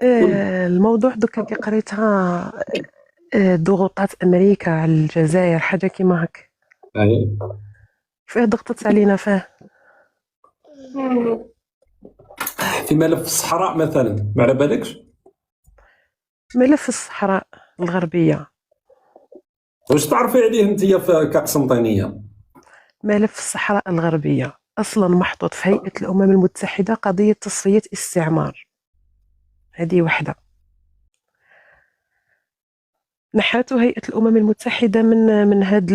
الموضوع دوكا كي قريتها. ضغوطات أمريكا على الجزائر حاجة كيما هاك. أي. فيه ضغطت علينا فيه. في ملف الصحراء مثلا ما على بالكش؟ ملف الصحراء الغربية. واش تعرفي عليه انت كقسنطينيه؟ ملف الصحراء الغربية أصلا محطوط في هيئة الأمم المتحدة قضية تصفية استعمار. هذه وحدة نحاتو هيئة الأمم المتحدة من هاد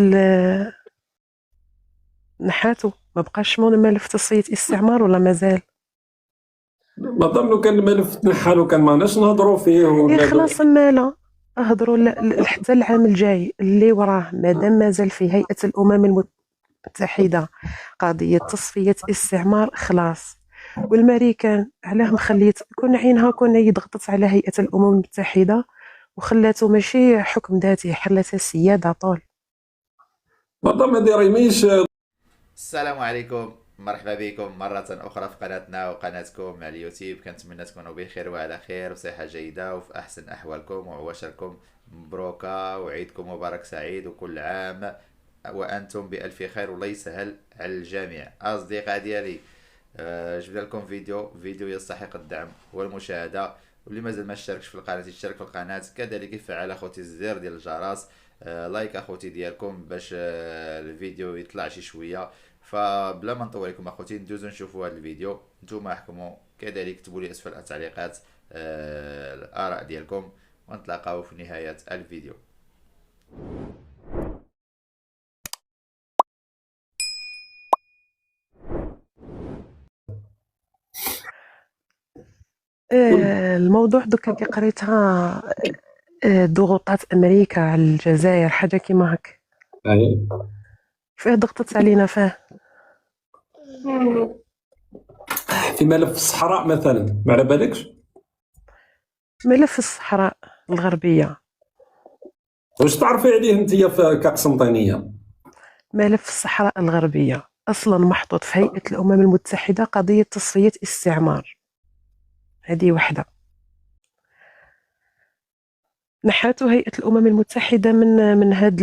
نحاتو ما بقاش ملف تصفية استعمار ولا مازال؟ ما ضمنوا كان الملف تنحى لو كان ماناش نهضروا فيه ولا خلاص مالا اهضروا حتى العام الجاي اللي وراه مادام مازال في هيئة الأمم المتحدة قضية تصفية استعمار خلاص. والماريكان علاه مخليت كون عينها كون يضغطت على هيئة الأمم المتحدة وخلاته ماشي حكم ذاتي حلتها سيادة طول. ما ضم هذه راهي ماهيش. السلام عليكم، مرحبا بكم مرة أخرى في قناتنا وقناتكم على اليوتيوب. كنتمنى تكونوا بخير وعلى خير وصحة جيدة وفي أحسن أحوالكم وعواشركم مبروكة وعيدكم مبارك سعيد وكل عام وأنتم بألف خير والله يسهل على الجميع. أصدقاء ديالي، جبنا لكم فيديو يستحق الدعم والمشاهدة، واللي مازال ما اشتركش في القناة يشترك في القناة، كذلك يفعل اخوتي الزر ديال الجرس، لايك اخوتي ديالكم باش الفيديو يطلع شي شويه. فبلا ما نطول لكم اخوتي ندوزو نشوفوا هذا الفيديو، نتوما احكموا، كذلك كتبوا لي اسفل التعليقات الاراء ديالكم، ونتلاقاو في نهايه الفيديو. الموضوع دوكا كي قريتها. ضغوطات أمريكا على الجزائر حاجة كيما هاك. أي. فيه ضغطت علينا فيه. في ملف الصحراء مثلا ما على بالكش؟ ملف الصحراء الغربية. واش تعرفي عليه انت كقسنطينيه؟ ملف الصحراء الغربية أصلا محطوط في هيئة الأمم المتحدة قضية تصفية استعمار. هذه وحدة نحاتو هيئة الأمم المتحدة من هاد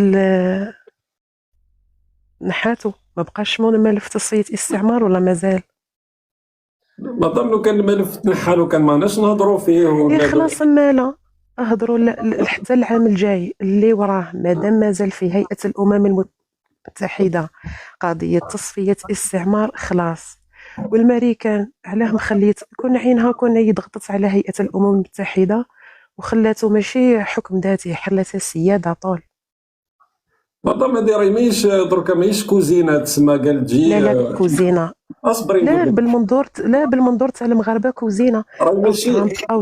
نحاتو ما بقاش ملف تصفية استعمار ولا مازال؟ ما ضمنوا كان الملف تنحى لو كان ماناش نهضروا فيه ولا خلاص مالا اهضروا حتى العام الجاي اللي وراه مادام مازال في هيئة الأمم المتحدة قضية تصفية استعمار خلاص. والماريكان علاه مخليت كون عينها كون يضغطت على هيئة الأمم المتحدة وخلاته ماشي حكم ذاتي حلتها سيادة طول. مادام هذه راهي ماهيش دركا ماهيش كوزينه تسمى قال تجي. لا كوزينة. اصبري لا نقول لك. بالمنظور تاع المغاربه كوزينه. راهي او ماشي.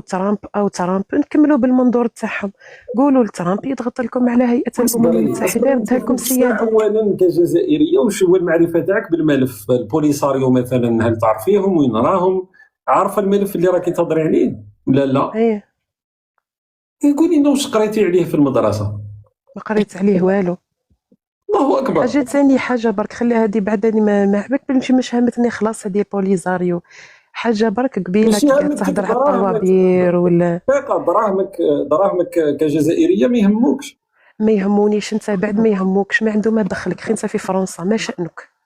ترامب او ترامب نكملوا بالمنظور تاعهم. قولوا لترامب يضغط لكم على هيئه الامم المتحده يردها لكم سياده. اولا كجزائريه وش هو المعرفه تاعك بالملف البوليساريو مثلا؟ هل تعرفيهم؟ وين راهم؟ عارفه الملف اللي راكي تهضري عليه ولا لا؟ ايه قولي لنا واش قريتي عليه في المدرسه؟ ما قريت عليه والو. الله اكبر. حاجه ثاني حاجه برك خلي هذه بعد ما عباك بنمشي مش هامتني خلاص هذه بوليزاريو حاجه برك قبيله كي قاعد تهضر على الطوابير ولا دراهمك كجزائريه ما يهموكش. ما يهمونيش انت بعد ما يهموكش ما عنده ما دخلك خي انت في فرنسا ما شأنك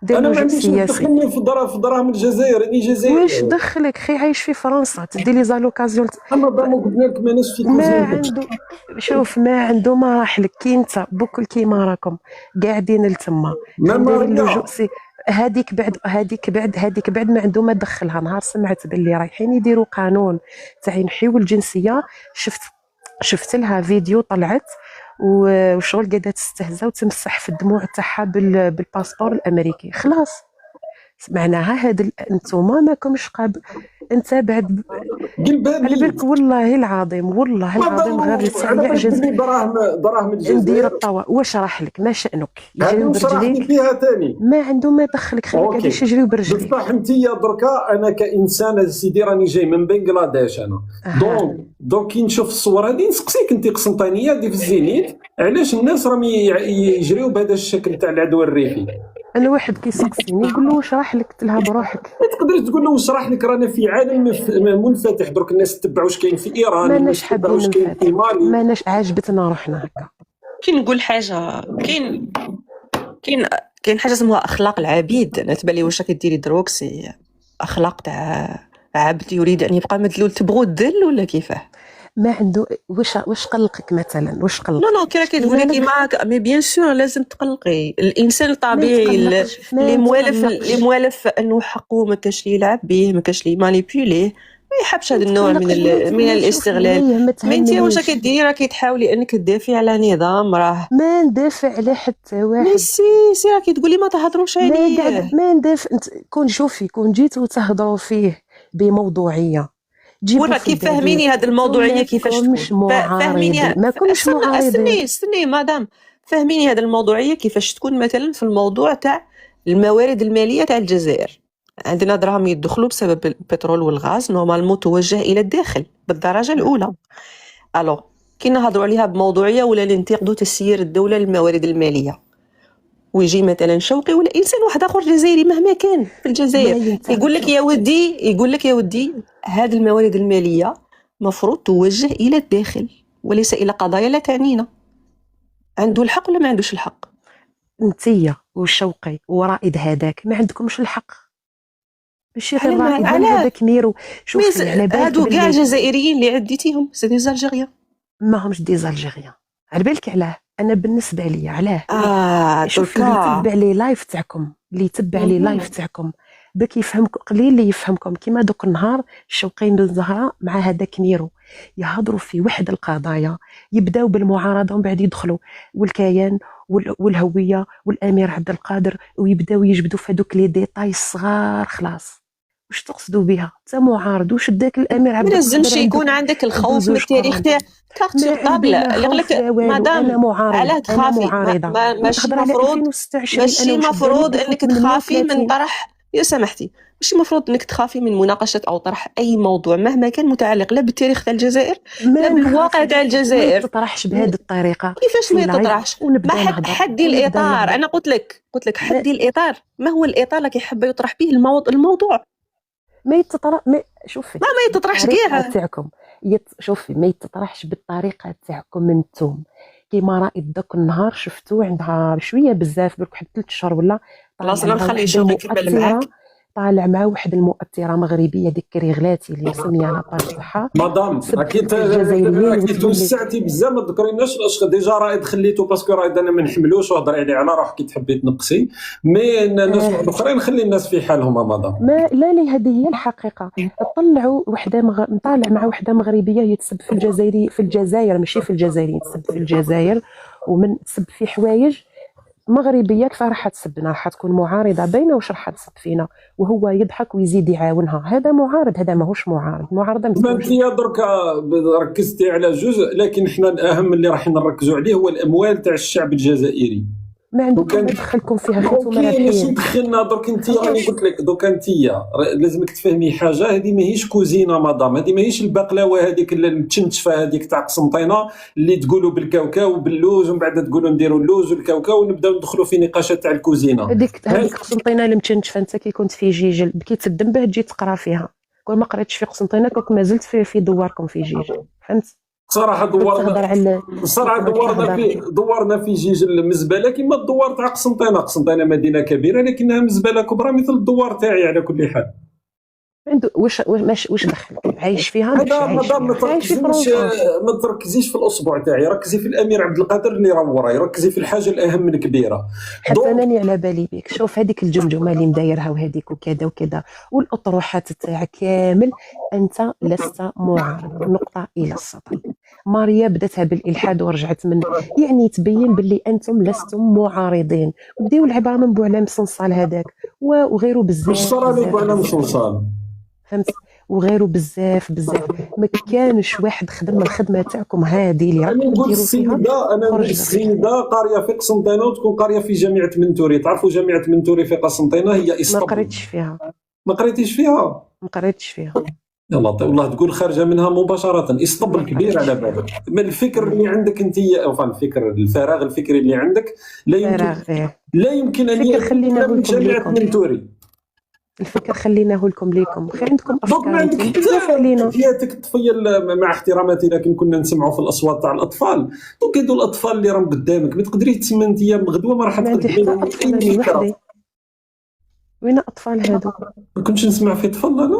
دير انا ما لجوء عنديش سياسي. دخلني في دراهم الجزائر، راني جزائري. واش دخلك خي عايش في فرنسا تدي لي زالوكازيون اما ضمو قلنا لك ماناش في ما كوزينه. عنده. شوف ما عنده ما راح لك كي انت بكل كيما راكم قاعدين لتما ندير اللجوء هذيك بعد ما عنده ما دخلها. نهار سمعت باللي رايحين يديروا قانون تاع ينحيوا الجنسيه شفت لها فيديو طلعت وشغل قاعده تستهزا وتمسح في الدموع تاعها بالباسبور الامريكي. خلاص معناها هاد انتوما ماكمش انت بعد على بالك والله العظيم غير يعجز دراهم الجزائر ندير الطوا. واش راح لك ما شأنك يجري برجليك فيها ثاني ما عنده ما دخلك خليك هذاك يجري برجليك. بصح انت دركا انا كانسان سيدي راني جاي من بنغلاديش انا دونك كي نشوف الصور هذه نسقسيك انت قسنطينيه دي في الزينيت علاش الناس راهم يجريو بهذا الشكل تاع العدوى الريفي؟ انا واحد كيسقسيني يقول له واش راح لك؟ قلت لها بروحك. ما تقدرش تقول له واش راح لك، رانا في عالم منفتح درك، الناس تتبع واش كاين في ايران، ماناش الناس تتبع حابين واش كاين في ننفتح، مالي. ماناش عاجبتنا روحنا هكا. كي نقول حاجه، كاين حاجه اسمها اخلاق العبيد. انا تبان لي واش كديري دروكسي اخلاق تاع عبد يريد ان يبقى مدلول، تبغوا الذل ولا كيفاه؟ ما عنده واش قلقك مثلا؟ واش قلق؟ لا كي راكي تقولي كيما هكا، مي بيان سور لازم تقلقي. الانسان الطبيعي اللي موالف انه حقه ما كاش لي يلعب به، ما كاش لي مانيبيوليه، ما يحبش هذا النوع من الاستغلال. ما انت واش كديري؟ راكي تحاولي انك تدافعي على نظام راه ما ندافع على حتى واحد. مي سي راكي تقولي ما تهضروش عليه. ما ندافع. كون شوفي، كون جيتوا تهضروا فيه بموضوعيه، ورا كيف فهميني هذه الموضوعيه كيفاش تكون؟ فهميني، ما كنش معارضين. استني مدام، فهميني هذه الموضوعيه كيفاش تكون. مثلا في الموضوع تاع الموارد الماليه تاع الجزائر، عندنا دراهم يدخلوا بسبب البترول والغاز، نورمالمون توجه الى الداخل بالدرجه الاولى. الو كي نهضروا عليها بموضوعيه ولا ننتقدوا تسيير الدوله للموارد الماليه، ويجي مثلا شوقي ولا انسان واحد اخر جزائري مهما كان في الجزائر يقول لك يا ودي هذه الموارد الماليه مفروض توجه الى الداخل وليس الى قضايا لا تعنينا. عنده الحق ولا ما عندوش الحق؟ انتيا وشوقي ورائد هذاك ما عندكمش الحق. ماشي غير رائد هذاك ميرو. شوفي على بالك هادو كاع الجزائريين اللي عديتيهم سي دي زالجيريان، ما همش دي زالجيريان. على بالك علاه؟ انا بالنسبه لي علاه شوفي اللي يتبع لي لايف تاعكم باك يفهمكم قليل، اللي يفهمكم كيما دوك النهار شوقين بن زهراء مع هذاك ميرو يهضروا في وحده القضايا، يبداو بالمعارضه ومن بعد يدخلوا والكيان والهويه والامير عبد القادر، ويبداو يجبدوا في هذوك لي ديتاي الصغار. خلاص واش تقصدوا بها؟ انت معارض، واش داك الامير عبد القادر؟ ما لازمش يكون عندك الخوف من التاريخ تاع كارت سور طابل. يقولك مدام علاه تخافي؟ ماشي مفروض انك تخافي من طرح، يا سمحتي، ماشي مفروض انك تخافي من مناقشه او طرح اي موضوع مهما كان متعلق لا بالتاريخ تاع الجزائر لا بالواقع تاع الجزائر. ما تطرحش بهذه الطريقه. كيفاش ما تطرحش؟ ما حدي الاطار. انا قلت لك حدي الاطار. ما هو الاطار اللي كيحب يطرح به الموضوع؟ ما يتطرح. شوفي ما يتطرحش كاع تاعكم. شوفي ما يتطرحش بالطريقه تاعكم انتم. كيما رائد داك النهار شفتو عندها شويه بزاف برك واحد 3 شهور ولا خلاص. انا نخلي شغل يكمل معاك. طالع مع واحد المؤثره مغربيه ديك كريغلاتي اللي مسميه على باج تاعها. مدام راكي توسعتي بزاف، ما تذكريناش ديجا رائد خليته باسكو رائد انا ما نحملوش وهضري عليه على روحك كي تحبي تنقصي. مي الناس الاخرين نخلي الناس في حالهم. مدام لا هذه هي الحقيقه. طلعوا وحده طالع مع وحده مغربيه يتسب في الجزائر ماشي في الجزائر، يتسب في الجزائر ومن تسب في حوايج مغربيه. كيف راح تسبنا؟ راح تكون معارضه باينه واش راح تسب فينا، وهو يضحك ويزيد يعاونها. هذا معارض، هذا ماهوش معارض. معارضه ما انت درك ركزتي على جزء، لكن احنا الاهم اللي راح نركزوا عليه هو الاموال تاع الشعب الجزائري. ما عندكم ما دخلكم فيها انتم ماشي دخلنا درك. انت راني قلت لك دوك انت لازمك تفهمي حاجه، هذه ماهيش كوزينه مدام، هذه ماهيش البقلاوه هذيك المتشنتفه هذيك تاع قسنطينه اللي تقولوا بالكاوكاو وباللوز ومن بعد تقولوا نديروا اللوز والكاوكاو ونبداو ندخلوا في نقاشات تاع الكوزينه. هذيك قسنطينه المتشنتفه انت كي كنت في جيجل كي تدم به تجي تقرا فيها. كون ما قريتش في قسنطينه كنت ما زلت في دواركم في جيجل. فهمت؟ صراحه دورنا في جيجل المزبله كما الدوار تاع قسنطينه مدينه كبيره لكنها مزبله كبرى مثل الدوار تاعي. على كل حال عنده واش دخلك عايش فيها؟ ما تركزيش في الاصبع تاعي، ركزي في الامير عبد القادر اللي راه وراي، ركزي في الحاجه الاهم من كبيره. حتى انني على بالي بك. شوف هذيك الجمجمه اللي مدايرها وهذيك وكذا وكذا والاطروحات تاعك كامل، انت لست معارض. نقطه الى السطر. ماريا بداتها بالالحاد ورجعت منه، يعني تبين باللي انتم لستم معارضين. بديو العباره من بوعلام صنصال هذاك وغيره بزاف. واش صرا له بوعلام صنصال؟ فهمت؟ وغيره بزاف ما كانش واحد خدم الخدمه تاعكم هذه اللي راكم ديروا فيها. انا نقول السيده قاريه في قسنطينه وتكون قاريه في جامعه منتوري. تعرفوا جامعه منتوري في قسنطينه هي اسطنبول. ما قريتش فيها. ما قريتيش فيها؟ ما قريتش فيها. يلا والله تقول خارجه منها مباشره، اسطبل كبير على بالك. من الفكر اللي عندك انت، الفكر الفراغ الفكري اللي عندك لا يمكن فراغ لا يمكن ان الفكر خليناه من لكم جامعه ليكم. منتوري. الفكر خليناه لكم خير، عندكم دونك ما افكار عندك انتم بزاف علينا. حياتك الطفيل، مع احتراماتي لكن كنا نسمعوا في الاصوات تاع الاطفال. دونك هادو الاطفال اللي راهم قدامك ما تقدريش تسمى انت غدوه ما راح ما عندي تقدمي حتى لهم اطفال اي انا فكره. وحدي. وين اطفال هادو؟ ما كنتش نسمع في طفل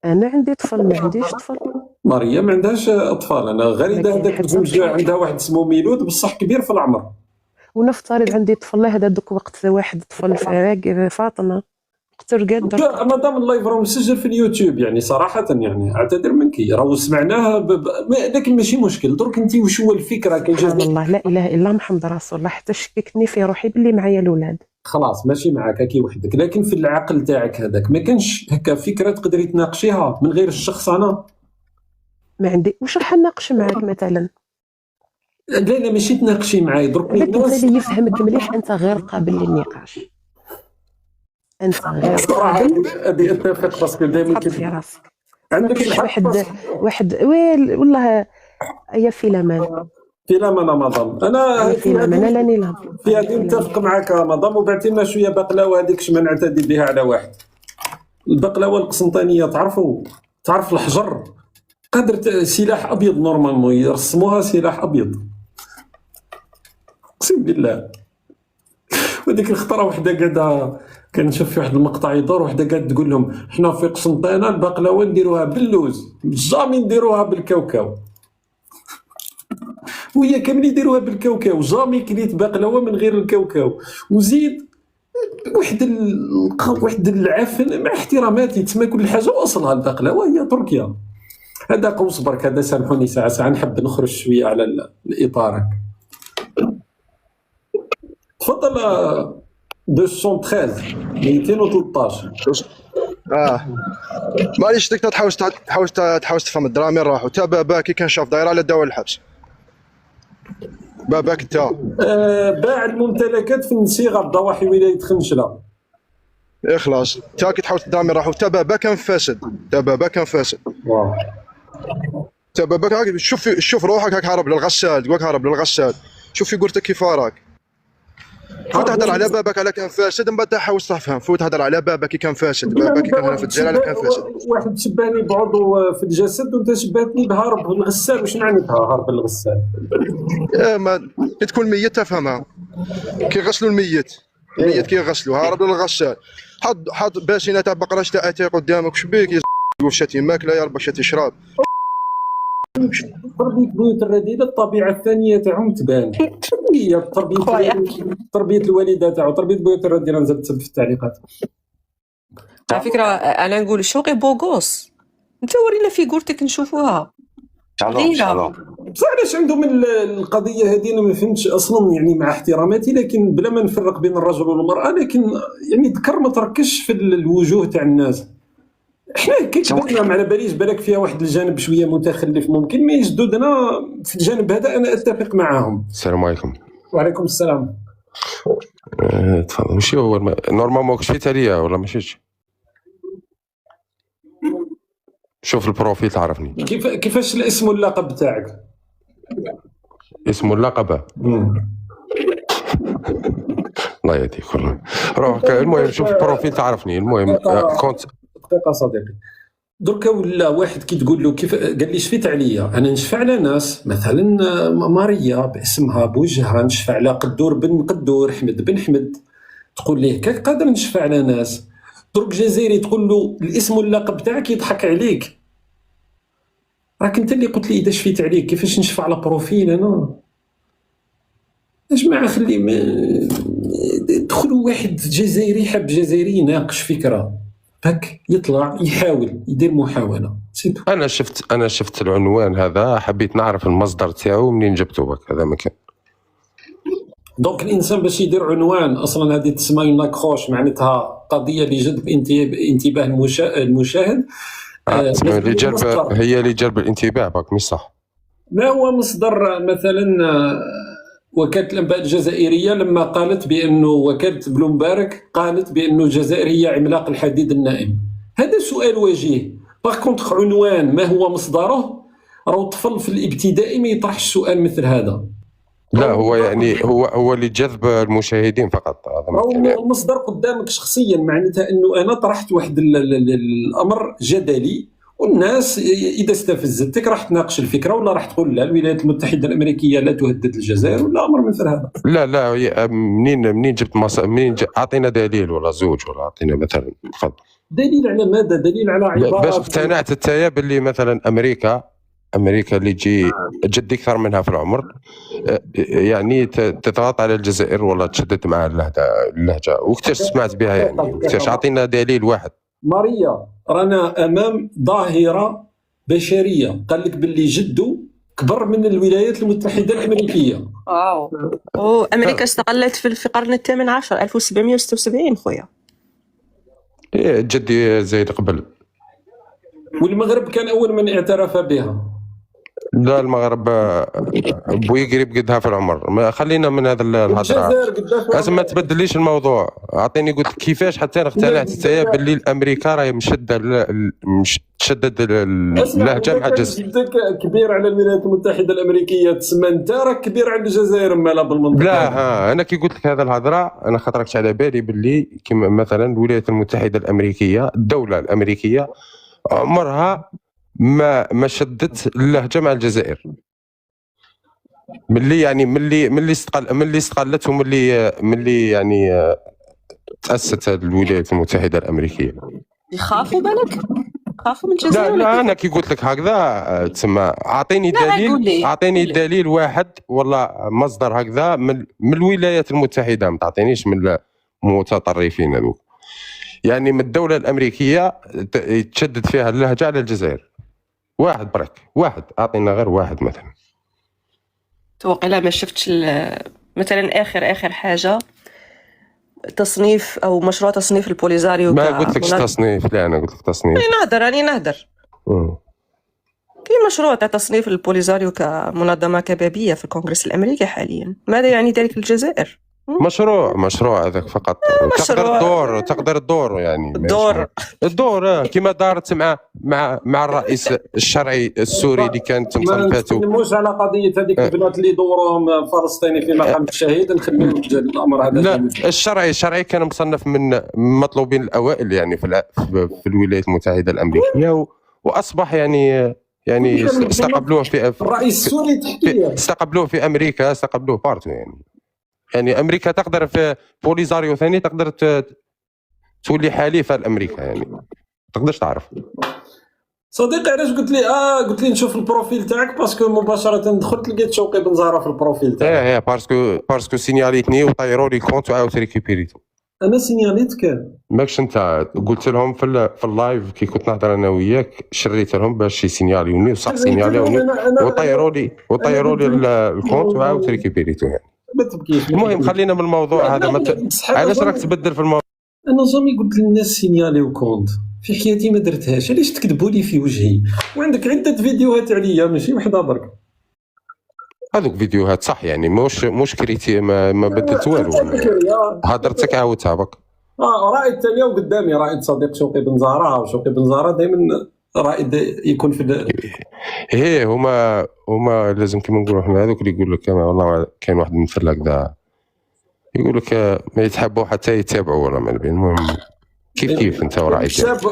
انا عندي طفل، ما عنديش طفل. ماريا ما عندهاش اطفال. انا غريده ما كاين هذاك حتى بزوج طفل. عندها واحد اسمه ميلود بصح كبير في العمر. ونفترض عندي طفل هذا دوك وقت واحد طفل فاطمه قتل قادر. لا مادام اللايف راه مسجل في اليوتيوب، يعني صراحه يعني اعتذر منك راه سمعناه لكن ماشي مشكل. درك انت وش هو الفكره كي سبحان جات؟ الله، لا اله الا الله محمد رسول الله، حتى شككني في روحي باللي معايا الاولاد. خلاص ماشي معاك كي وحدك، لكن في العقل تاعك هذاك ما كانش هكا فكره تقدري تناقشيها من غير الشخص؟ انا ما عندي واش راح نناقش معاك مثلا؟ لا ماشي تناقشي معايا درك هذاك الناس. انت اللي يفهمك مليح، انت غير قابل للنقاش، انت غير صراحه قابل. هذه اتفق باسكو دائما حط في راسك ما عندك كاينش الحق. واحد والله يا فيلمان في لا ما مضم انا يا فيلمان انا راني لها في هذه نتفق معك مضم. وبعتي لنا شويه بقلاوه هذيك ما نعتدي بها على واحد. البقلاوه القسنطينيه تعرف الحجر قادر سلاح ابيض نورمالمون يرسموها سلاح ابيض اقسم بالله. وديك الخطره وحده قاعده كنشوف في واحد المقطع يدور وحده قاعده تقول لهم حنا في قسنطينه البقلاوه نديروها باللوز جامي نديروها بالكاوكاو. وهي كامل يديروها بالكاوكاو، جامي كليت بقلاوه من غير الكاوكاو. وزيد واحد العفن مع احتراماتي تسمى كل حاجه واصلها البقلاوه هي تركيا. هذا قوس برك، هذا سامحوني ساعه نحب نخرج شويه على الاطار. تفضل 213 213. معليش تقدر تحاول تفهم الدرامي راحوا تا باباكي كان شاف دايره على دواء الحبس. باباك انت باع الممتلكات في النسيغه بضواحي ولايه خنشله. اخلاص تا كي تحاول الدرامي راحوا تا بابا كان فاسد. واو. تا باباك هاك شوف روحك هاك هارب للغسال، تقولك هارب للغسال. شوف في قلت كيف راك. فوت هدر على بابك على كان فاسد، من بعد تحاول تفهم. فوت هدر على بابك كي كان فاسد، بابك كان هنا في الجزائر على كان فاسد. واحد شباني بعضو في الجسد وانت شباتني بهرب للغسال. واش معناتها هرب للغسال؟ ما كي تكون ميت تفهمها. كي يغسلوا الميت كي يغسلوا هارب للغسال. حط باسينه تاع بقره تاع اتاي قدامك شبيك يقول شاتي ماكله يا ربك شاتي شراب. تربية بيوت الرديدة الطبيعة الثانية تاعهم تبان. هي تربية الوالدة تاعو تربية بيوت الرديدة. نزلت تسب في التعليقات. على فكره انا نقول شوقي بوغوس انت ورينا فيغورتك نشوفوها غيره. بصح علاش عندهم القضية هذه؟ أنا ما فهمتش أصلا يعني، مع احتراماتي لكن بلا ما نفرق بين الرجل والمرأة، لكن يعني ذكر ما تركش في الوجوه تاع الناس. احنا كيتبان على باليش بالك فيها واحد الجانب شويه متخلف ممكن، مي جدودنا في الجانب هذا انا اتفق معاهم. السلام عليكم. وعليكم السلام. تفضل. وش هو نورمالمون كشفت عليا ولا ماشيش؟ شوف البروفيل تعرفني. كيفاش الاسم واللقب تاعك؟ اسم واللقب الله يهديك والله. روح المهم شوف البروفيل تعرفني. المهم كونت دقيقه صديقي. دركا ولا واحد كي تقول له كيف قال لي شفيت عليا انا نشفع على ناس مثلا ماريا باسمها بوجهها، نشفع على قدور بن قدور، حمد بن حمد، تقول ليه كيف قادر نشفع على ناس؟ درك جزائري تقول له الاسم واللقب تاعك يضحك عليك. راك انت اللي قلت لي اذا شفيت عليك كيفاش نشفع على بروفيل انا؟ يا جماعه خلي دخلوا واحد جزائري حب جزائري يناقش فكره هك يطلع يحاول يدير محاوله. انا شفت العنوان هذا، حبيت نعرف المصدر تاعو منين جبته بك. هذا ما كان. دونك الانسان باش يدير عنوان اصلا هذه تسمى اون اكروش، معناتها قضيه اللي جذب انتباه المشاهد. هي اللي جلب الانتباه بك، مش صح؟ ما هو مصدر مثلا وكالة الأنباء الجزائرية لما قالت بأنه وكالة بلومبارك قالت بأنه الجزائر هي عملاق الحديد النائم؟ هذا سؤال وجيه. باغ كونتخ عنوان ما هو مصدره، راهو الطفل في الابتدائي ما يطرحش سؤال مثل هذا. لا هو يعني هو اللي جذب المشاهدين فقط، هذا ما راهو كان يعني. المصدر قدامك شخصيا، معناتها انه انا طرحت واحد الامر جدلي، والناس اذا استفزتك راح تناقش الفكره، ولا راح تقول لا الولايات المتحده الامريكيه لا تهدد الجزائر، ولا امر مثل هذا. لا منين جبت اعطينا دليل ولا زوج، ولا اعطينا مثلا دليل على ماذا؟ دليل على عباره باش اقتنعت انت باللي مثلا امريكا اللي تجي جد اكثر منها في العمر يعني تضغط على الجزائر ولا تشدد مع اللهجه، وكتاش سمعت بها يعني، وكتاش اعطينا دليل واحد. ماريا رانا امام ظاهره بشريه، قال لك باللي جدو كبر من الولايات المتحده الامريكيه. واو امريكا استقلت في القرن الثامن عشر 1776 خويا. جدي زايد قبل. والمغرب كان اول من اعترف بها. لا المغرب بوي قريب قدها في العمر، خلينا من هذا الهضره، لازم ما تبدليش الموضوع. اعطيني قلت لك كيفاش حتى انا اقتنعت حتى باللي الامريكا راهي تشدد اللهجه مع الجزائر. جدك كبير على الولايات المتحده الامريكيه، تسمى انت راك كبير على الجزائر مالا بالمنطقه. لا انا كي قلت لك هذا الهضره انا خاطرك على بالي باللي كما مثلا الولايات المتحده الامريكيه، الدوله الامريكيه عمرها ما شدت اللهجه مع الجزائر، ملي استقلت وملي يعني تاسست الولايات المتحده الامريكيه. يخافوا بالك؟ خافوا من الجزائر؟ لا انا كي قلت لك هكذا تسمى اعطيني دليل واحد ولا مصدر هكذا من الولايات المتحده، ما تعطينيش من المتطرفين هذوك، يعني من الدوله الامريكيه تشدد فيها اللهجه على الجزائر. واحد برك، واحد اعطينا غير واحد مثلا. توقع ما شفتش مثلا اخر حاجه تصنيف او مشروع تصنيف البوليزاريو. ما قلت لكش تصنيف، لا انا قلت لك تصنيف. راني نهدر. في مشروع تاع تصنيف البوليزاريو كمنظمه كبابيه في الكونغرس الامريكي حاليا، ماذا يعني ذلك في الجزائر؟ مشروع هذاك فقط. تقدر الدور يعني الدور كما دارت مع الرئيس الشرعي السوري اللي كانت مصنفاته. ما نتكلموش على قضيه هذيك البنات اللي دورهم فلسطيني في مقام الشهيد، نخليو الامر هذا. لا الشرعي كان مصنف من المطلوبين الاوائل يعني في الولايات المتحده الامريكيه، واصبح يعني استقبلوه في الرئيس السوري تحكي استقبلوه في امريكا، استقبلوه بارتو يعني امريكا تقدر في بوليزاريو ثاني تقدر تولي حليفه لامريكا، يعني تقدرش تعرف. صديقي علاش قلت لي نشوف البروفيل تاعك؟ باسكو مباشره دخلت لقيت شوقي بن زهره في البروفيل تاعك. باسكو سينياليتني وطيروا لي الكونت وعاودت ريكوبيريتو. انا سينياليتك ماكش انت قلت لهم في اللايف كي كنت نهضر انا وياك، شريت لهم باش يسينياليوني وصح سينياليوني وطيروا لي الكونت وعاودت ريكوبيريتو يعني. ما تبكيش. المهم خلينا من الموضوع هذا. علاش راك تبدل في الموضوع؟ انا جامي قلت للناس سينياليو كونت في حياتي، ما درتهاش. علاش تكذبوا لي في وجهي؟ وعندك عده فيديوهات عليا ماشي وحده برك. هذوك فيديوهات صح يعني مش كريتي ما بدلت والو، هضرتك عاودتها بك. رائد ثاني وقدامي رائد صديق شوقي بن زهره، وشوقي بن زهره دائما رائد يكون في هما لازم كيما نقولوا حنا هذوك اللي يقول لك والله كاين واحد مثل هكذا يقول لك ما يتحبوا حتى يتابعوا ولا ما بين. المهم كيف انت ورائد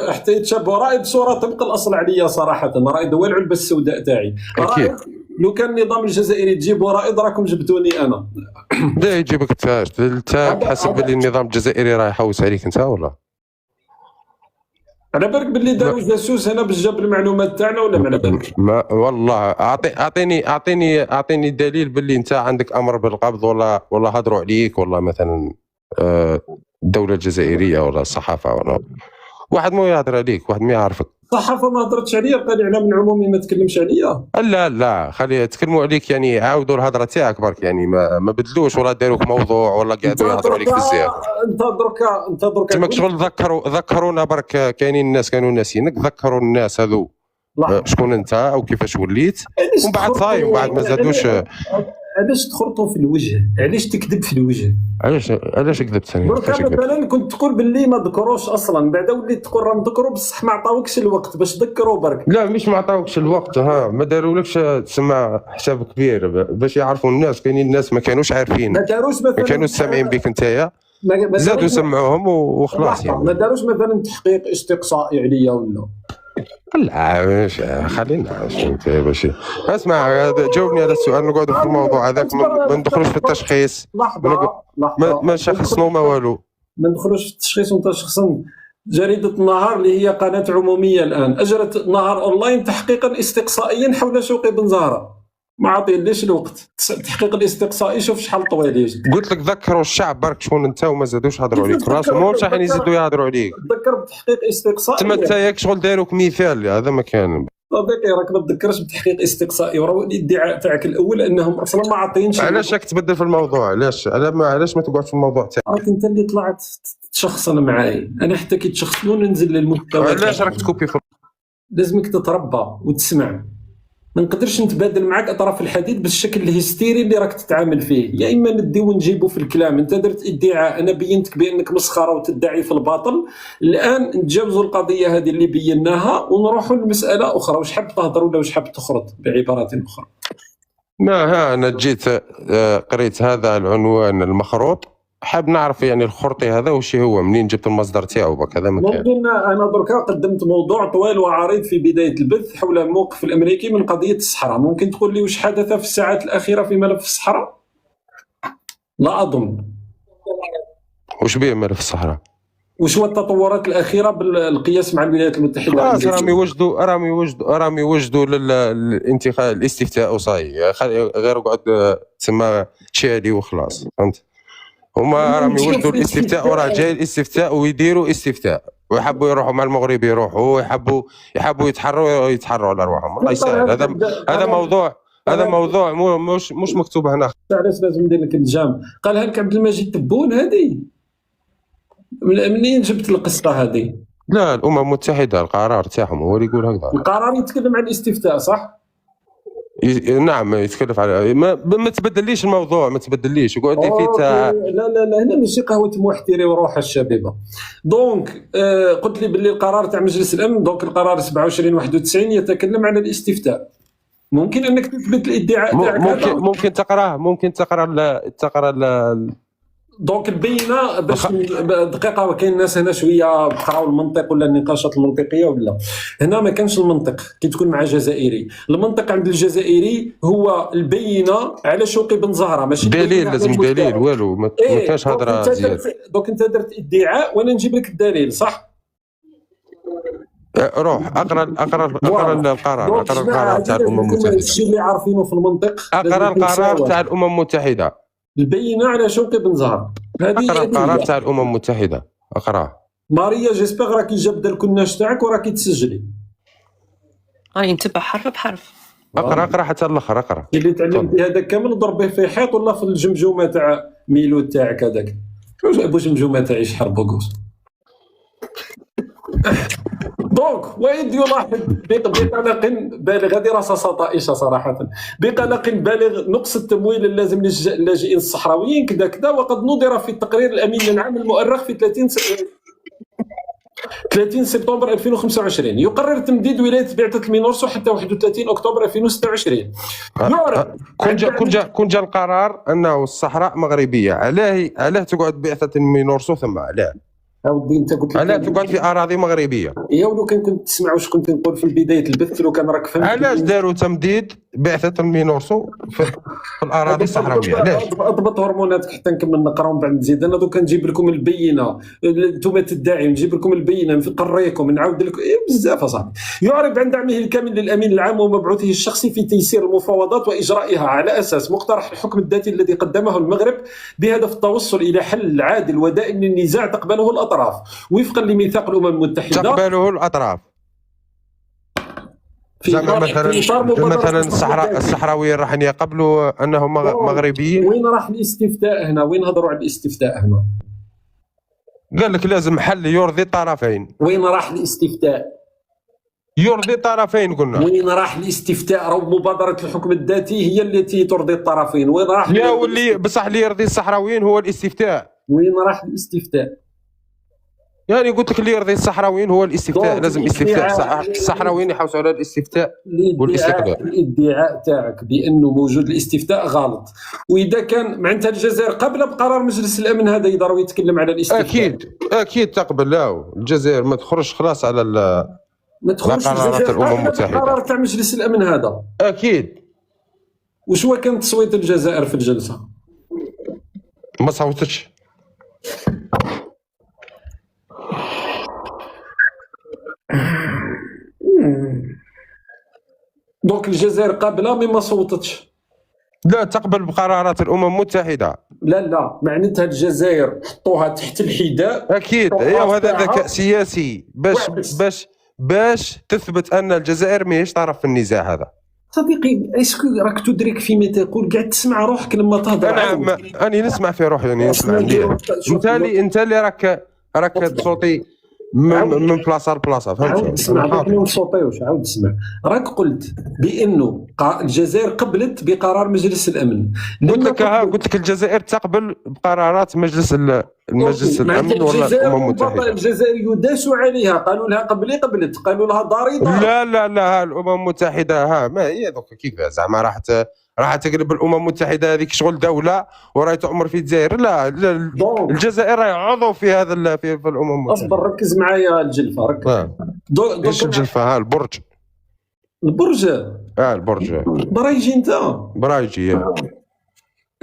حتى يتشابوا. رائد صوره طبق الاصل عليا صراحه. رائد هو العلبه السوداء تاعي. رائد لو كان النظام الجزائري تجيبوا رائد راكم جبتوني انا. لا يجيبك انت حسب باللي النظام الجزائري راه يحوس عليك انت ولا على بالك باللي داروا جاسوس هنا باش جاب المعلومات تاعنا ولا ما على بالك؟ ما والله اعطيني دليل باللي انت عندك امر بالقبض ولا هضروا عليك ولا مثلا الدوله الجزائريه ولا الصحافه ولا واحد مو يهضر عليك، واحد ما يعرفك. الصحافه ما هضرتش عليا، بقى لي على من عمومي ما تكلمش عليا. لا خلي يتكلموا عليك يعني، عاودوا الهضره تاعك برك يعني ما بدلوش ولا داروك موضوع ولا قاعدوا يهضروا عليك بزاف. انت دركا تماك شغل ذكرونا برك. كاينين الناس كانوا ناسينك، ذكروا الناس هذو شكون انت او كيفاش وليت، ومن بعد صاي ومن بعد ما زادوش علاش تخرطوا في الوجه؟ علاش تكذب في الوجه؟ علاش كذبت ثاني؟ دركا مثلا كنت تقول باللي ما ذكروش اصلا، بعدا وليت تقول راه نذكروا بصح ما عطاوكش الوقت باش تذكروا برك. لا مش ما عطاوكش الوقت، ما دارولكش تسمى حساب كبير باش يعرفوا الناس. كاينين الناس ما كانوش عارفين، ما داروش مثلا، ما كانوش سامعين بك نتايا، زادوا سمعوهم وخلاص يعني. ما داروش مثلا تحقيق استقصائي عليا ولا؟ لا خلينا انت باش اسمع. جاوبني على السؤال، نقعدوا في الموضوع هذاك، ما ندخلوش في التشخيص. لحظه ما شخصنا ما والو، ما ندخلوش في التشخيص وانت شخصا. جريدة النهار اللي هي قناة عمومية الآن أجرت نهار أونلاين تحقيقا استقصائيا حول شوقي بن زهرة. ما عطينيش الوقت التحقيق الاستقصائي، شوف شحال طويل يجي. قلت لك ذكروا الشعب برك شكون انت وما زادوش هضروا عليك، راسهم مش راح يزيدوا يهضروا عليك. تذكر بتحقيق استقصائي تما انت شغل داروك مثال، هذا ما كان. صديقي راك ما تذكرش بتحقيق استقصائي، وراه الادعاء تاعك الاول انهم اصلا ما عاطينش. علاش راك تبدل في الموضوع؟ علاش ما تقعدش في الموضوع تاعك؟ راك انت اللي طلعت تشخصن معايا، انا حتى كي تشخصنون ننزل للمحتوى. علاش راك تكوبي في؟ لازمك تتربى وتسمع. ما نقدرش نتبادل معك اطراف الحديث بالشكل الهستيري اللي راك تتعامل فيه. يا اما نديو ونجيبو في الكلام، انت درت ادعاء انا بينتك بانك مسخره وتدعي في الباطل. الان نتجاوزوا القضيه هذه اللي بيناها ونروحوا لمساله اخرى. واش حاب تهضر ولا واش حاب تخرط بعبارات اخرى؟ ما انا جيت قريت هذا العنوان المخروط، حاب نعرف يعني الخرطي هذا وش هو، منين جبت المصدر تاعو بك؟ هذا ما كان. ممكن انا دركا قدمت موضوع طويل وعريض في بدايه البث حول الموقف الامريكي من قضيه الصحراء. ممكن تقول لي واش حدث في الساعات الاخيره في ملف الصحراء؟ لا اظن. وش بيه ملف الصحراء؟ وش هو التطورات الاخيره بالقياس مع الولايات المتحده؟ رامي وجدوا للانتخاب الاستفتاء وصاي، غير قعد تسمى تشالي وخلاص، فهمت؟ هما راهم يوجدوا الاستفتاء، وراه جاي الاستفتاء ويديروا استفتاء، ويحبوا يروحوا مع المغرب يروحوا، يحبوا يتحروا على ارواحهم. الله يسهل. هذا موضوع مش مكتوب هنا. علاش لازم ندير لك الجام؟ قالها لك عبد المجيد تبون هذه؟ منين جبت القصه هذه؟ لا الامم المتحده القرار تاعهم هو اللي يقول هكذا. القرار يتكلم عن الاستفتاء صح؟ نعم يتكلف على ما تبدليش الموضوع، ما تبدليش وقعد في تاع. لا هنا ماشي قهوه محتري وروح الشبيبه. دونك قلت لي باللي القرار تاع مجلس الامن، دونك القرار 2791 يتكلم عن الاستفتاء. ممكن انك تثبت الادعاء تاعك. ممكن تقرا دونك البينه باش دقيقه. كاين الناس هنا شويه بقراو المنطق ولا النقاشات المنطقيه، ولا هنا ما كانش المنطق كي تكون مع جزائري. المنطق عند الجزائري هو البينه على شوقي بن زهره، ماشي دليل. لازم دليل والو، ما كانش هضره زياده. دونك انت درت ادعاء وانا نجيب لك الدليل صح؟ روح اقرا القرار تاع الامم المتحده. الشيء اللي عارفينه في المنطق، اقرا القرار تاع الامم المتحده، البينه على شوقي بن زهره. اقرا القرار تاع الامم المتحده، اقراه. ماريا جيسبيغ راكي جابده الكناش تاعك وراكي تسجلي. راني نتبع حرف بحرف. اقرا حتى الاخر، اقرا. اللي تعلمتي هذا كامل ضرب به في حيط ولا في الجمجمه تاع ميلود تاعك هذاك؟ واش الجمجمه تاعي شحال بوكوس. دونك واحد يلاحظ بقلق بالغ، هذه رصاصه طائشه صراحه، بقلق بالغ نقص التمويل اللازم للاجئين الصحراويين كذا كذا. وقد نظر في التقرير الامين للعام المؤرخ في 30 سبتمبر 2025 يقرر تمديد ولايه بعثه المينورسو حتى 31 اكتوبر 2026. كون جا القرار انه الصحراء مغربيه، علاه تقعد بعثه المينورسو ثم؟ علاه اودي انت قلت لي علاه تقعد في اراضي مغربيه؟ يا ولو كنت تسمع واش كنت نقول في بدايه البث، لو كان راك فهمت. علاش داروا تمديد بعثه المينورسو في الاراضي الصحراويه؟ علاش؟ اضبط هرموناتك حتى نكمل نقراو من بعد نزيد. انا دوك نجيب لكم البينه، انتم تدعي نجيب لكم البينه، نقريكم نعاود لكم بزاف اصاحبي. يعرب عن دعمه الكامل للامين العام ومبعوثه الشخصي في تيسير المفاوضات واجرائها على اساس مقترح الحكم الذاتي الذي قدمه المغرب بهدف التوصل الى حل عادل ودائم للنزاع تقبله الاطراف وفقا لميثاق الامم المتحده. تقبله الاطراف مثلا الصحراويين راح يقبلوا انهم مغربيين. وين راح الاستفتاء هنا؟ وين هضروا على الاستفتاء هنا؟ قال لك لازم حل يرضي الطرفين. وين راح الاستفتاء؟ يرضي الطرفين قلنا. وين راح الاستفتاء؟ راه مبادرة الحكم الذاتي هي التي ترضي الطرفين. وين راح يا واللي بصح اللي يرضي الصحراويين هو الاستفتاء. وين راح الاستفتاء؟ يعني قلت لك اللي يرضي الصحراويين هو الاستفتاء، لازم استفتاء. الصحراويين يحوسوا على الاستفتاء والاستقلال. الادعاء تاعك بانه موجود الاستفتاء غلط، واذا كان معناتها الجزائر قبل بقرار مجلس الامن هذا يقدر يتكلم على الاستفتاء. اكيد تقبل. لا الجزائر ما تخرجش خلاص على ما تخرجش قرارات الامم المتحده، القرار تاع مجلس الامن هذا. اكيد. وش هو كان تصويت الجزائر في الجلسه؟ ما صوتتش. دونك الجزائر قابله مي ما صوتتش. لا تقبل بقرارات الامم المتحده. لا معناتها الجزائر حطوها تحت الحذاء. اكيد ايوا، هذا ذكاء سياسي باش تثبت ان الجزائر ماهيش طرف في النزاع هذا. صديقي اسكو راك تدرك فيما تقول؟ قاعد تسمع روحك لما تهضر. انا نسمع في روحي، يعني نسمع مليح. انت اللي راك تصوتي من بلاصه لبلاصه، فهمت؟ اسمع ما نصوتيوش، عاود اسمع. راك قلت بانه الجزائر قبلت بقرار مجلس الامن. قلت لك الجزائر تقبل بقرارات مجلس الامن ولا الامم المتحده. الجزائر يداسوا عليها، قالوا لها قبلت، قالوا لها ضريبه. لا الامم المتحده ما هي دوك كيف زعما راح تقلب الامم المتحده هذيك شغل دوله وراهي تأمر في الجزائر. لا الجزائر راهي عضو في هذا في الامم المتحده. اصبر ركز معايا الجلفه، ركز. ايش الجلفه؟ البرج. البرج برايجي انت؟ برايجي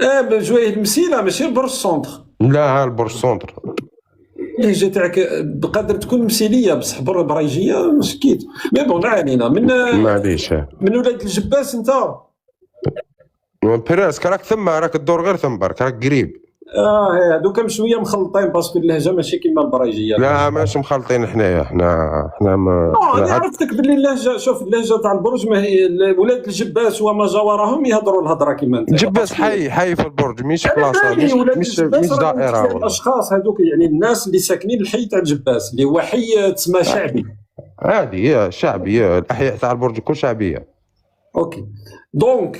بجويه المسيله ماشي البرج سونتر. لا البرج سونتر. اللهجه تاعك بقدر تكون مسيليه بصح برايجيه مش كيت. مي بون علينا معليش. من ولاد الجباس انت؟ براسك راك ثم، راك الدور غير ثم برك، راك قريب. هذوك شويه مخلطين باسكو اللهجه ماشي كيما البرايجيه. لا ماشي مخلطين حنايا، حنا ما انا عرفتك باللي اللهجه. شوف اللهجه تاع البرج ما هي ولاد الجباس وما جاوراهم يهضروا الهضره كيما انت. جباس حي في البرج، مش بلاصه، مش دائره. الاشخاص هذوك يعني الناس اللي ساكنين الحي تاع الجباس اللي هو حي تسمى شعبي عادي، شعبي. الاحياء تاع البرج كل شعبيه. اوكي دونك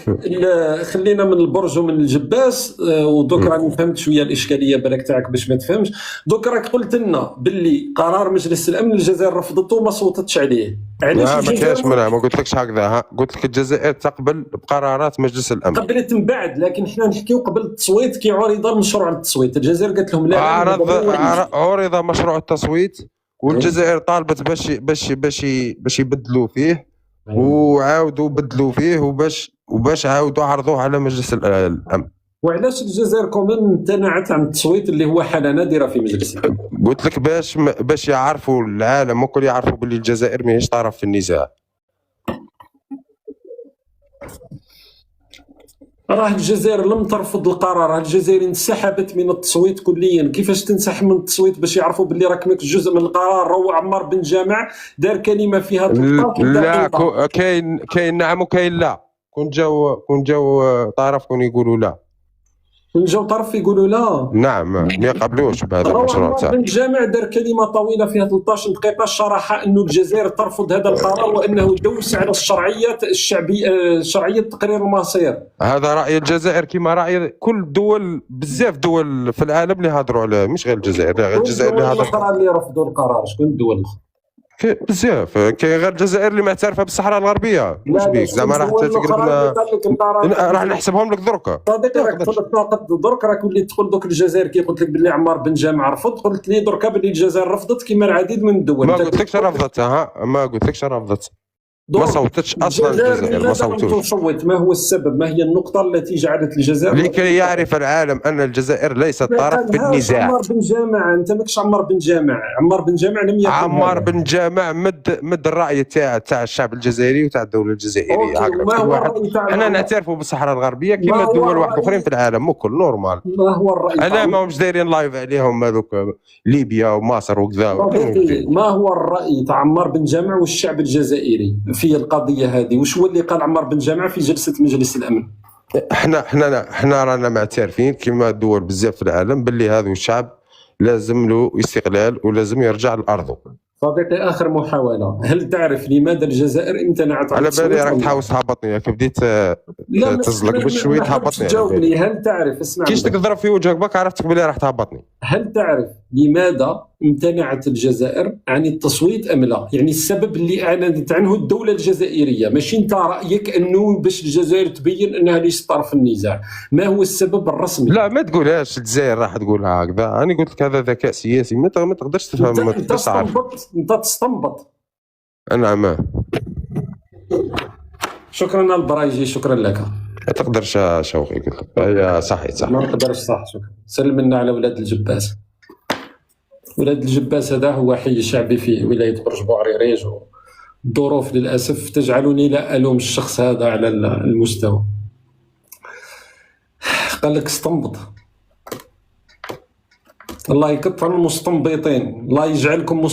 خلينا من البرج ومن الجباس. ودوك راني فهمت شويه الاشكاليه بالك تاعك باش ما تفهمش. دوك راك قلت لنا باللي قرار مجلس الامن الجزائر رفضته وما صوتتش عليه. علاش؟ ما كاينش منها، ما قلت لكش هكذا. قلت لك الجزائر تقبل بقرارات مجلس الامن. قبلت من بعد، لكن حنا نحكيو قبل التصويت كي عرض المشروع للتصويت. الجزائر قالت لهم لا. عرض مشروع التصويت والجزائر طالبت باش يبدلوا فيه، وعاودوا بدلوا فيه وباش عاودوا عرضوه على مجلس الامن. وعلاش الجزائر كمان امتنعت عن التصويت اللي هو حاله نادره في مجلس الامن؟ قلت لك باش يعرفوا العالم الكل، يعرفوا باللي الجزائر ماهيش طرف في النزاع. راه الجزائر لم ترفض القرار، الجزائر انسحبت من التصويت كليا. كيفاش تنسحب من التصويت باش يعرفوا باللي راك ماك جزء من القرار؟ رو عمار بن جامع دار كلمه فيها لا كاين نعم وكاين لا. كون جاو طرف كون يقولوا لا، جاو طرف يقولوا لا. نعم ما يقبلوش بهذا المشروع تاع بن جامع. دار كلمه طويله فيها 13 دقيقه شرح انه الجزائر ترفض هذا القرار وانه يدوس على الشرعيات الشعبيه، شرعيه تقرير المصير. هذا راي الجزائر كما راي كل دول، بزاف دول في العالم اللي هضروا عليه، مش غير الجزائر. غير الجزائر اللي هضروا اللي رفضوا القرار. شكون الدول الاخرى؟ بزاف. كاين غير الجزائر اللي معترفه بالصحراء الغربيه. واش بيك زعما راح راح نحسبهم لك دركا؟ صديقي راك تناقض درك. راك وليت تقول دوك الجزائر كي قلت لك باللي عمار بن جامع رفض، قلت لي دركا باللي الجزائر رفضت كما العديد من الدول. ما قلتلكش رفضتها، ما قلتلكش رفضت، ما صوتتش اصلا. الجزائر ما صوتوش. تصوت. ما هو السبب؟ ما هي النقطه التي جعلت الجزائر؟ لكي يعرف العالم ان الجزائر ليست طرف في النزاع. عمار بن جامع، انت ماكش عمار بن جامع. عمار بن جامع لم يكن. عمار بن جامع مد الراي تاع الشعب الجزائري وتاع الدوله الجزائريه. انا نعترفوا بالصحراء الغربيه كما الدول واحد اخرين في العالم وكل نورمال. ما هو الراي؟ انا ما همش دايرين لايف عليهم هذوك ليبيا ومصر وكذا. ما هو الراي تاع عمار بن جامع والشعب الجزائري في القضيه هذه؟ وش هو اللي قال عمار بن جامع في جلسه مجلس الامن؟ احنا رانا معترفين كما الدول بزاف في العالم باللي هذا الشعب لازم له استقلال ولازم يرجع لارضه. صديقي آخر محاولة. هل تعرف لماذا الجزائر امتنعت عن على التصويت بالي راك أم لا؟ تحاول تهبطني، ياك بديت لا تزلق بشوي ما حبيتش تهبطني على تجاوبني. بالي. هل تعرف، اسمع كيش مني. تضرب في وجهك باك عرفتك بلي راح تهبطني. هل تعرف لماذا امتنعت الجزائر عن التصويت أم لا؟ يعني السبب اللي أعلنت عنه الدولة الجزائرية، ماشي أنت رأيك أنه باش الجزائر تبين أنها ليست طرف النزاع. ما هو السبب الرسمي؟ لا ما تقولهاش الجزائر راح تقولها هكذا، انا قلت لك هذا ذكاء سياسي، ما تقدرش تفهم، ما أنت تقدرش تعرف. أنت تستنبط. نعم شكرا البرايجي، شكرا لك. ما تقدرش شوقي، قلت لك هي صحيح. ما نقدرش، صح. شكرا. سلم لنا على ولاد الجباس. ولاد الجباس هذا هو حي شعبي في ولاية برج بوعريريج، والظروف للأسف تجعلني لا ألوم الشخص هذا على المستوى. قال لك استنبط. الله يكثر المستنبطين، الله يجعلكم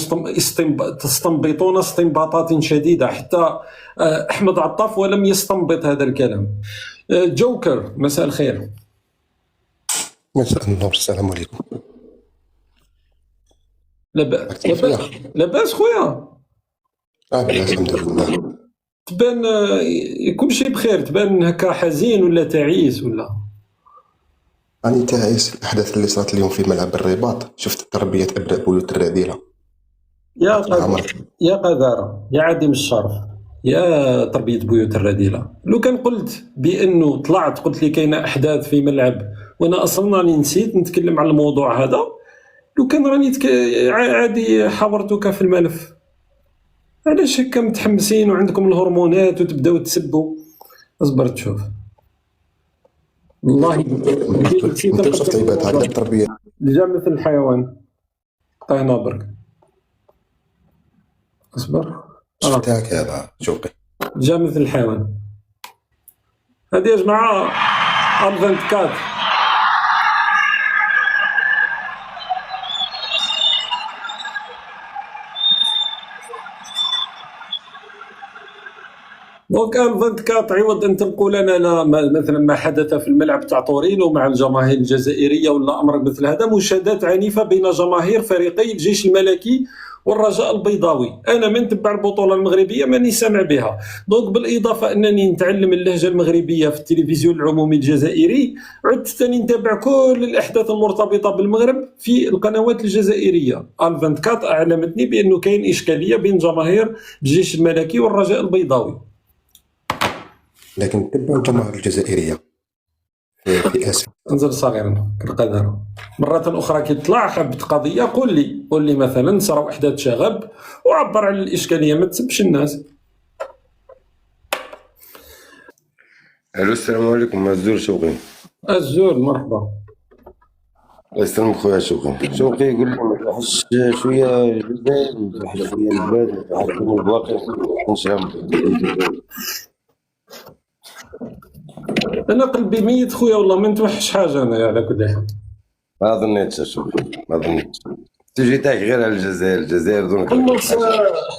تستنبطون استنباطات شديدة. حتى أحمد عطاف ولم يستنبط هذا الكلام. جوكر، مساء الخير. مساء النور، السلام عليكم. لاباس خويا؟ لاباس الحمد لله. تبان كل شيء بخير، تبان هكا حزين ولا تعيس ولا؟ راني تعيس. الأحداث اللي صارت اليوم في ملعب الرباط، شفت تربية أبناء بيوت الرذيلة. يا قذارة، يا عديم الشرف، يا تربية بيوت الرذيلة. لو كان قلت بأنه طلعت قلت لي كاينة أحداث في ملعب وأنا أصلا راني نسيت نتكلم على الموضوع هذا، لو كان راني عادي حاورتك في الملف. علاش هكا متحمسين وعندكم الهرمونات وتبداو تسبوا؟ اصبر تشوف. والله انت وصفت عباد هكذا التربية جا مثل الحيوان. طينا برك، اصبر. شفت هكذا شوقي، جا مثل الحيوان. هذه يا جماعة ال24. دونك ال24 عوض ان تنقل لنا مثلا ما حدث في الملعب تاع طورينو مع الجماهير الجزائريه ولا امر مثل هذا، مشادات عنيفه بين جماهير فريقي الجيش الملكي والرجاء البيضاوي. انا من تبع البطوله المغربيه ماني سامع بها. دونك بالاضافه انني نتعلم اللهجه المغربيه في التلفزيون العمومي الجزائري، عدت ثاني نتابع كل الاحداث المرتبطه بالمغرب في القنوات الجزائريه. ال24 اعلمتني بانه كاين اشكاليه بين جماهير الجيش الملكي والرجاء البيضاوي. لكن تبع الجماهير الجزائرية في آسيا. انزل صغيرا كالقدر. مرة أخرى كي تطلع حبت قضية قول لي مثلا صراو أحداث شغب وعبر عن الإشكالية، ما تسبش الناس. الو السلام عليكم. الزور شوقي. الزور مرحبا. الله يسلمك خويا شوقي يقول لي ما توحش شويه الجزائر، ما توحش شويه البلاد، ما توحش الباقي نشرب. أنا قلبي ميت خويا والله، ما نتوحش حاجة أنا على كل حال. ما ظنيتش شوقي، ما ظنيتش تجي تاعك غير على الجزائر دونك.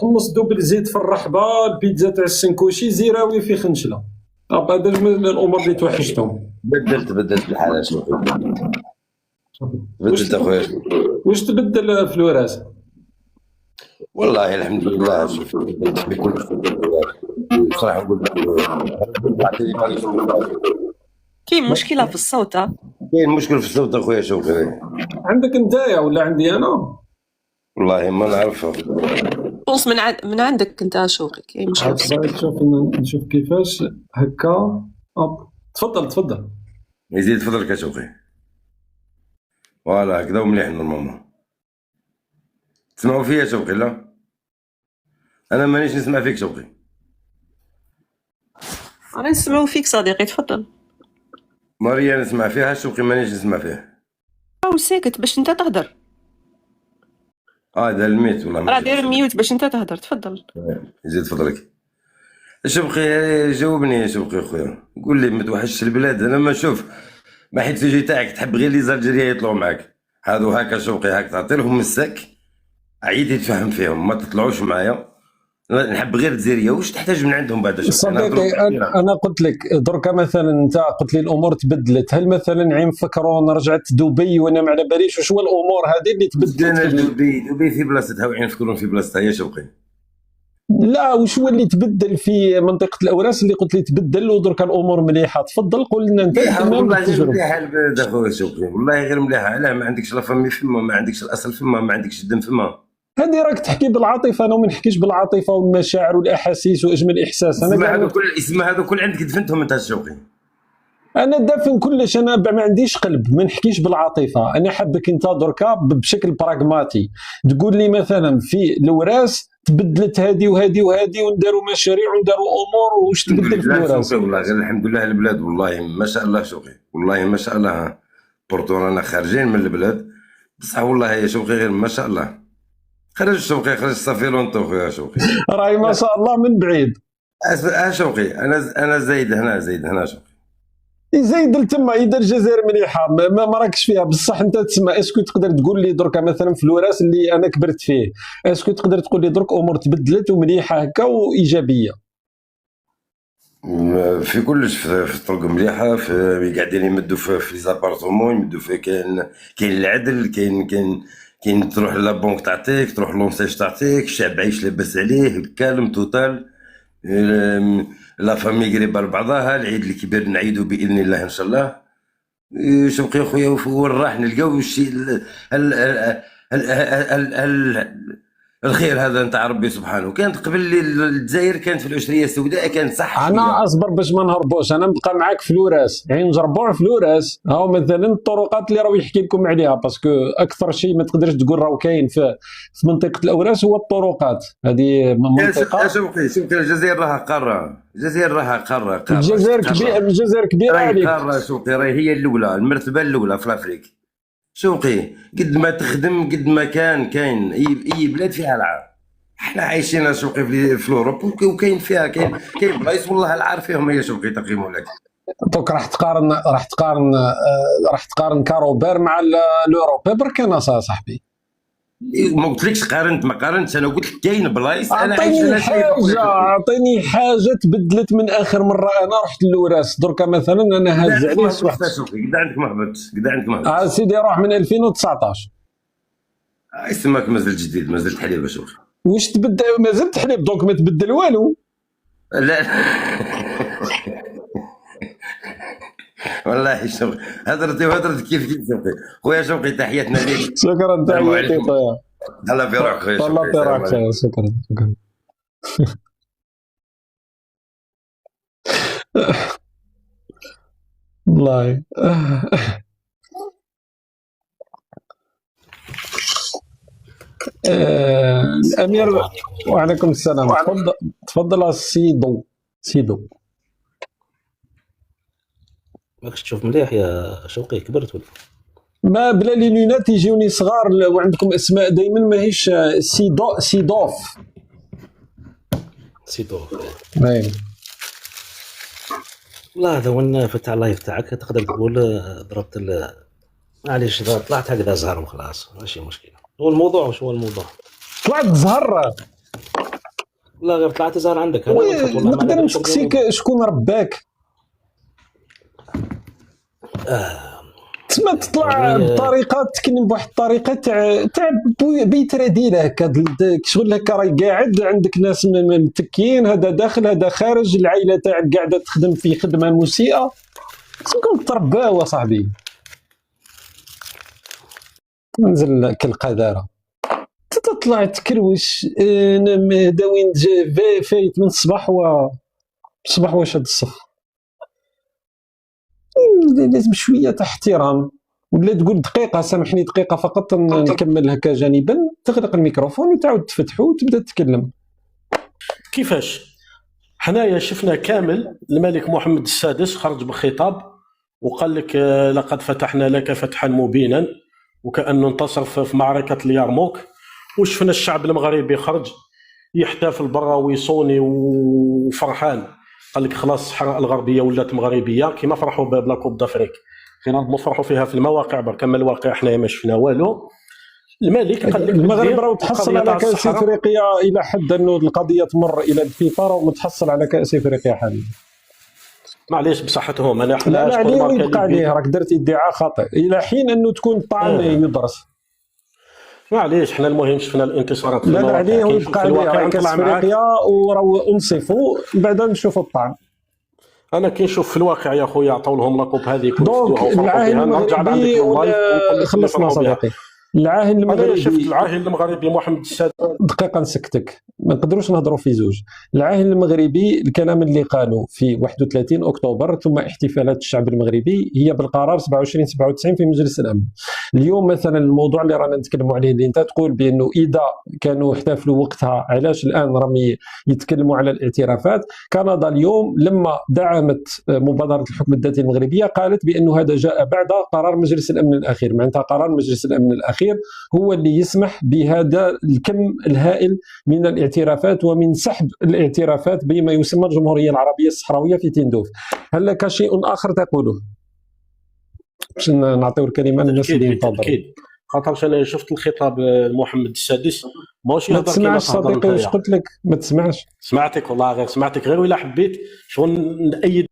حمص دوبل زيت في الرحبة، البيتزا تاع السنكوشي، زيراوي في خنشلة. هذا من الأمور اللي توحشتهم. بدلت الحالة شوقي، بدلت اخويا. واش تبدل في الوراث؟ والله الحمد لله. شوف بدلت في كل شيء صراحة. نقول كاين مشكلة في الصوت. كاين مشكل في الصوت اخويا شوقي. عندك نتايا ولا عندي أنا؟ والله ما نعرفها. بونس من عندك انت شوقي، كاين مشكلة في الصوت. نشوف كيفاش هكا. تفضل يزيد فضلك يا شوقي. فوالا هكذا ومليح نورمالمون. تسمعوا فيا شوقي؟ لا انا مانيش نسمع فيك شوقي. انا نسمعوا فيك صديقي، تفضل. ماريا نسمع فيها، شوقي مانيش نسمع فيه. راهو ساكت باش انت تهدر. هذا الميت والله. راه داير ميوت باش انت تهدر، تفضل. يزيد فضلك شوقي. جاوبني يا شوقي خويا، قول لي ما توحشش البلاد؟ انا ما نشوف ما حيت تجي تاعك تحب غير لي زالجيريا يطلعوا معاك، هادو هكا شوقي هاك تعطي لهم السك عيد يتفهم فيهم، ما تطلعوش معايا نحب غير الجزائريه، واش تحتاج من عندهم بعد؟ صديقي انا قلت لك دركا مثلا انت قلت لي الامور تبدلت، هل مثلا عين فكرون رجعت دبي وانا ما على باليش واش هو الامور هذه اللي تبدلت؟ دبي في بلاصتها وعين فكرون في بلاصتها يا شوقي. لا واش هو اللي تبدل في منطقه الاوراس اللي قلت لي تبدل ودركا الامور مليحه؟ تفضل قول لنا انت والله غير مليحه البلاد اخويا شوقي، والله غير مليحه. علاه ما عندكش لا فامي فما، ما عندكش الاصل فما، ما عندكش الدم فما. هذه راك تحكي بالعاطفه، انا ما نحكيش بالعاطفه والمشاعر والاحاسيس واجمل احساس. انا هذا كل عندك دفنتهم انت شوقي. انا دافن كلش، انا ما عنديش قلب، ما نحكيش بالعاطفه. انا حابك انت دركا بشكل براغماتي تقول لي مثلا في الوراس تبدلت هذه وهذه وهذه ونداروا مشاريع ونداروا امور، واش تبدل في الوراس؟ والله غير الحمد لله البلاد والله ما شاء الله شوقي، والله ما شاء الله. بورتو رانا خارجين من البلاد بصح والله يا شوقي غير ما شاء الله. خرج شوقي، خرج صافي لونتو خويا شوقي، راهي ما شاء الله من بعيد. شوقي انا زايد هنا شوقي. يزيد لتما يدير الجزائر مليحه، ما راكش فيها بصح. انت تسمى اسكو تقدر تقول لي دركا مثلا في الوراس اللي انا كبرت فيه، اسكو تقدر تقول لي درك امور تبدلت ومليحه هكا وايجابيه؟ في كلش، في الطرق مليحه، في قاعدين يمدوا في لي زابارتمون، يمدوا في كاين العدل، كاين تروح لابونك تعطيك، تروح لونسيج تعطيك، الشعب عايش لاباس عليه، كالم توتال، لا فامي قريبه لبعضها. العيد الكبير نعيدوا باذن الله ان شاء الله. شوقي خويا وين راح نلقاو الشيء الخير هذا نتاع ربي سبحانه. كانت قبل الجزائر كانت في العشريه السوداء، كانت صح. انا اصبر باش ما نهربوش، انا نبقى معاك في الوراس، يعني نجربوا في الوراس. هاو مثلا الطرقات اللي راهو يحكي لكم عليها، باسكو اكثر شيء ما تقدرش تقول راهو كاين في منطقه الاوراس هو الطرقات. هذه منطقه شوقي الجزائر راها قاره، قاره الجزائر كبيره عليك قاره شوقي، راهي هي الاولى، المرتبه الاولى في افريقيا شوقي. قد ما تخدم قد ما كاين اي بلاد فيها العار. احنا عايشين شوقي في اوروب وكاين فيها كاين بلايص والله العار فيهم يا شوقي تقييموا لك. دوك راح تقارن كاروبير مع الاوروبي برك. انا صاحبي ما قلتلكش قارنت، ما قارنتش، انا قلت لك كاين بلايص. انا اعطيني حاجه تبدلت من اخر مره انا رحت للوراس. دركا مثلا انا هز عليه واحد قد عندك مهبط سيدي روح من 2019 يسماك مازال جديد، مازال حليب شوف واش تبدل، مازال تحليب دونك ما تبدل والو. لا والله شوقي هضرت كيف شوقي خويا شوقي. تحياتنا ليك. شكرا تحياتي خويا. هلا في روحك خويا. الله في روحك خويا. شكرا والله. الامير وعليكم السلام. تفضل سيدو. ماكش تشوف مليح يا شوقي؟ كبرت ولا ما بلا لي لونات يجوني صغار، وعندكم اسماء دائما ماهيش سيدوف. باين. لا هذا وين فتح اللايف تاعك تقدر تقول ضربت معليش طلعت هكذا زهر وخلاص ماشي مشكله. هو الموضوع واش هو الموضوع؟ طلعت زهر؟ لا غير طلعت زهر عندك. نقدر نسقسيك شكون رباك؟ تسمى تطلع بطريقه تكلم بواحد الطريقه تاع بيتراديله هكا شغل هكا. راهي قاعد عندك ناس متكيين، هذا داخل هذا خارج، العائله تاعك قاعده تخدم في خدمه مسيئه. خصكم ترباو صاحبي. نزل كالقذاره تطلع تكروش. هذا وين جا فايت من الصباح واش هاد الصف. لازم شويه تاع احترام، ولا تقول دقيقه سامحني دقيقه فقط نكمل هكا جانبا، تغلق الميكروفون وتعاود تفتحه وتبدا تتكلم. كيفاش حنايا شفنا كامل الملك محمد السادس خرج بخطاب وقال لك لقد فتحنا لك فتحا مبينا، وكأنه انتصر في معركه اليرموك. وشفنا الشعب المغربي خرج يحتفل برا ويصوني وفرحان. قال لك خلاص الصحراء الغربيه ولات مغربيه كما فرحوا بلا كوب دافريك. خلينا نفرحوا فيها في المواقع برك، اما الواقع حنايا ما شفنا والو. الملك قال لك المغرب راه تحصل على كاس افريقيا الى حد انه القضيه تمر الى الفيفا ومتحصل على كاس افريقيا حاليا. معليش بصحتهم انا لا عليه ويبقى عليه، راك درت ادعاء خاطئ الى حين انه تكون الطعن يدرس. معليش حنا المهم شفنا الانتصارات. لا عليه ويبقى عليه كاس افريقيا وراه انصفوا بعدا نشوفوا الطعن. انا كي نشوف في الواقع يا خويا عطاو لهم لاكوب هذيك دونك العاهل المغربي خلصنا صديقي. العاهل المغربي، انا شفت العاهل المغربي محمد السادس. دقيقه نسكتك، ما نقدروش نهضروا في زوج. العاهل المغربي الكلام اللي قالوا في 31 اكتوبر ثم احتفالات الشعب المغربي هي بالقرار 2797 في مجلس الامن. اليوم مثلا الموضوع اللي رانا نتكلموا عليه اللي انت تقول بانه اذا كانوا احتفلوا وقتها علاش الان راهم يتكلموا على الاعترافات. كندا اليوم لما دعمت مبادره الحكم الذاتي المغربيه قالت بانه هذا جاء بعد قرار مجلس الامن الاخير، معناتها قرار مجلس الامن الاخير هو اللي يسمح بهذا الكم الهائل من الاعترافات ومن سحب الاعترافات بما يسمى الجمهوريه العربيه الصحراويه في تندوف. هل لك شيء اخر تقوله؟ باش نعطيو الكلمه للناس اللي ينتظروا. اكيد خاطرش انا شفت الخطاب محمد السادس ماشي ما تسمعش صديقي واش قلت لك؟ ما تسمعش. سمعتك والله، غير سمعتك غير ولا حبيت شغل نأيد.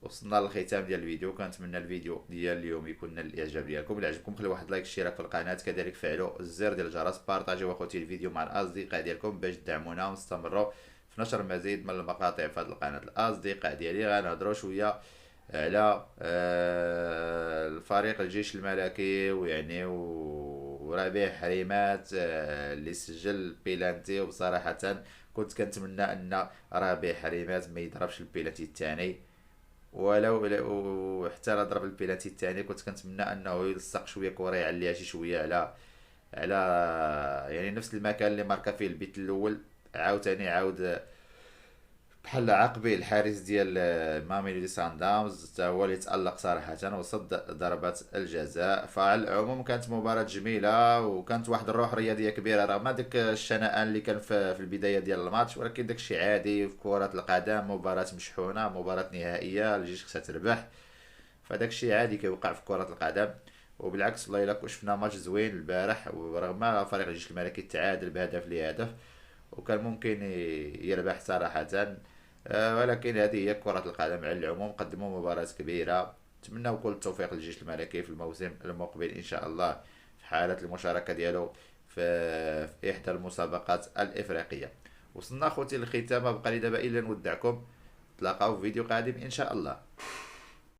وصلنا للختام ديال الفيديو، كنتمنى الفيديو ديال اليوم يكون نال الاعجاب ديالكم. الا عجبكم خليو واحد لايك، اشتراك في القناه، كذلك فعلوا الزر ديال الجرس، بارطاجيو اخوتي الفيديو مع الاصدقاء ديالكم باش تدعمونا ونستمروا في نشر المزيد من المقاطع في هذه القناه. الاصدقاء ديالي غنهضروا شويه على الفريق الجيش الملكي ويعني وربيع حريمات اللي سجل بيلانتي، وبصراحه كنت كنتمنى ان ربيع حريمات ما يضربش البيلانتي الثاني، ولو حتى لا ضرب البيلانتي الثاني كنت كنتمنى انه يلصق شويه كره يعليها شي شويه على يعني نفس المكان اللي ماركا فيه البيت الاول. عاود بحال عقبي الحارس ديال ماميلودي سان داونز حتى هو اللي تألق صراحه وصد ضربه الجزاء. فعلى العموم كانت مباراه جميله وكانت واحد الروح رياضيه كبيره رغم داك الشنآن اللي كان في البدايه ديال الماتش، ولكن داك الشيء عادي في كره القدم، مباراه مشحونه، مباراه نهائيه، الجيش خصها تربح، فداك الشيء عادي كيوقع في كره القدم. وبالعكس والله الا شفنا ماتش زوين البارح، ورغم فريق الجيش الملكي تعادل بهدف لهدف وكان ممكن يربح صراحه، ولكن هذه هي كرة القدم. على العموم قدموا مباراة كبيرة، نتمنى كل التوفيق للجيش الملكي في الموسم المقبل إن شاء الله في حالة المشاركة ديالو في إحدى المسابقات الإفريقية. وصلنا أخوتي للختام، بقى لي دابا إلا نودعكم، تلاقاو في فيديو قادم إن شاء الله.